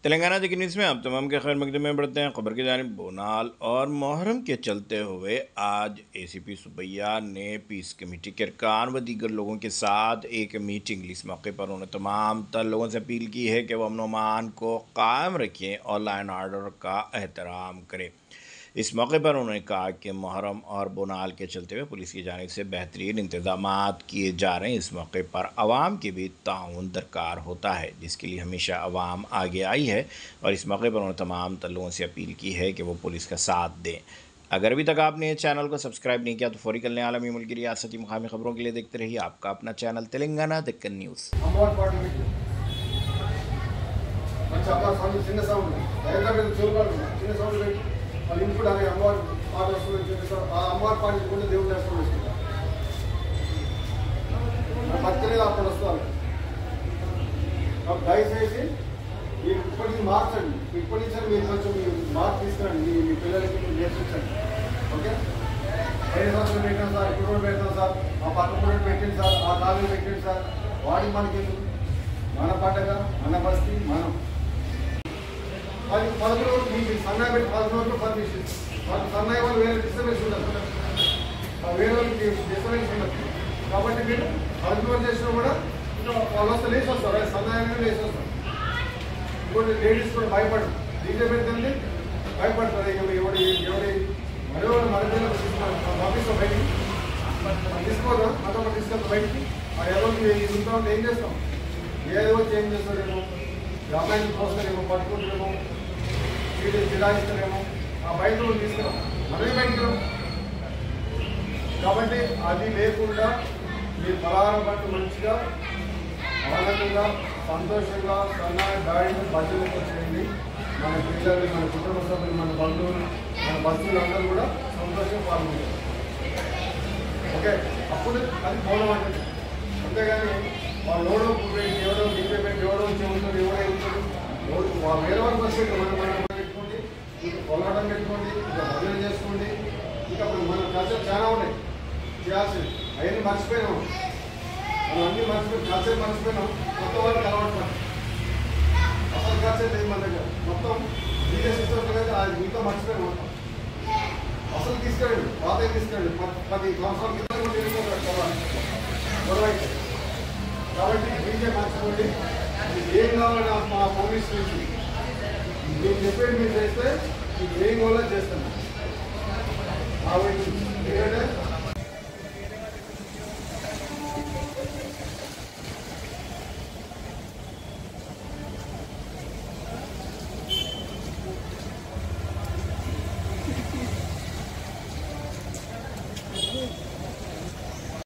Telangana Delhi news में आप तमाम के खैर मकदम में बढ़ते हैं। खबर की जानिब बोनाल और मुहर्रम के चलते हुए आज एसीपी सुबैया ने पीस कमेटी के अरकान व दीगर लोगों के साथ एक मीटिंग ली। इस मौके पर उन्होंने तमाम तर लोगों से अपील की है कि वह अमन अमान को कायम रखें और लॉ एंड ऑर्डर का एहतराम करें। इस मौके पर उन्होंने कहा कि मुहर्रम और बोनाल के चलते हुए पुलिस की जानिब से बेहतरीन इंतजाम किए जा रहे हैं। इस मौके पर आवाम की भी ताउन दरकार होता है, जिसके लिए हमेशा आवाम आगे आई है और इस मौके पर उन्होंने तमाम लोगों से अपील की है कि वो पुलिस का साथ दें। अगर अभी तक आपने चैनल को सब्सक्राइब नहीं किया तो फौरी कर लें। आलमी मुल्क की रियासती मुकामी खबरों के लिए देखते रहिए आपका अपना चैनल तेलंगाना दक्कन न्यूज़। వాళ్ళు ఇంట్లో అనే అమ్మవారి పాట వస్తుంది చెప్పేసి ఆ అమ్మవారి పాట కూడా దేవుడు చేస్తాం వేసుకుంటారు. భక్తులు అప్పుడు వస్తారు. దయచేసి మీరు ఇప్పటికి మార్చండి. ఇప్పటి నుంచి మీరు కొంచెం మీరు మార్పు తీసుకురండి. మీ పిల్లలకి మీరు నేర్పించండి. ఓకే, 5 సంవత్సరాలు పెట్టాం సార్, ఇప్పుడు కూడా పెడతాం సార్, ఆ పక్క కూడా పెట్టండి సార్, ఆ కాలేజీ పెట్టండి సార్. వాడి మనకి మన పండగ, మన బస్తీ, మనం 11 రోజులు మీకు సన్నాయి పెట్టి 11 రోజులు పర్మిషన్. వాళ్ళకి సన్నాయి వాళ్ళు వేరే డిస్టర్బెన్స్ ఉండదు, వేరే వాళ్ళకి డిస్టర్బెన్స్ ఉండదు. కాబట్టి మీరు 11 రోజులు చేసినా కూడా వాళ్ళు వస్తే లేచి వస్తారు, సన్నాయి లేచి వస్తారు. ఇంకోటి లేడీస్ కూడా భయపడరు, డీజే పెడుతుంది భయపడతారు. ఎవరి మరో మన పిల్లలు ఆఫీస్లో బయటికి తీసుకోదా, అదొక తీసుకెళ్తాం బయటికి. ఆ ఎవరికి ఇంట్లో ఏం చేస్తాం, ఏదో చేంజ్ చేస్తారేమో, అమ్మాయిని కోస్తారేమో, పట్టుకుంటారేమో, వీటిని చిరాయిస్తారేమో, ఆ బయట తీసుకురాం, మనమే బయటకు రాం. కాబట్టి అది లేకుండా మీరు పలారం పట్టు మంచిగా ఆనందంగా సంతోషంగా సన్నాయి గాడిని భజనతో చేయండి. మన పిల్లలు, మన కుటుంబ సభ్యులు, మన బంధువులు, మన బంధువులు అందరూ కూడా సంతోషంగా పాల్గొంటారు. ఓకే, అప్పుడు అది మౌనం అంటే. అంతేగాని వాళ్ళు ఎవరో డిగ్రీ పెట్టి ఎవరో చెబుతారు, ఎవరో వెళ్తారు, వేరే వాళ్ళు బస్సు మనం పెట్టుకోండి, ఇంకా పోరాటం పెట్టుకోండి, ఇంకా భజన చేసుకోండి. ఇంకా మన కల్చర్ చాలా ఉన్నాయి చేయాల్సింది, అవన్నీ మర్చిపోయినాం. మనం అన్నీ మర్చిపోయి కల్చర్ మర్చిపోయినాం. కొత్త వాళ్ళకి అలవాటు పడి అసలు కల్చర్ లేదు మన దగ్గర. మొత్తం డీజే సిస్టమ్స్ కదా, అది మీతో మర్చిపోయినాం. మొత్తం అసలు తీసుకెళ్ళండి, పాత తీసుకెళ్ళండి. 10 సంవత్సరాల కింద కూడా వెళ్ళిపోతారు గొడవ అయితే. కాబట్టి డీజే మర్చిపోండి. ఏం కావాలని మా పోలీస్ నుంచి మీరు చెప్పేది మీరు చేస్తే ఏం కావాలో చేస్తాను. ఎందుకంటే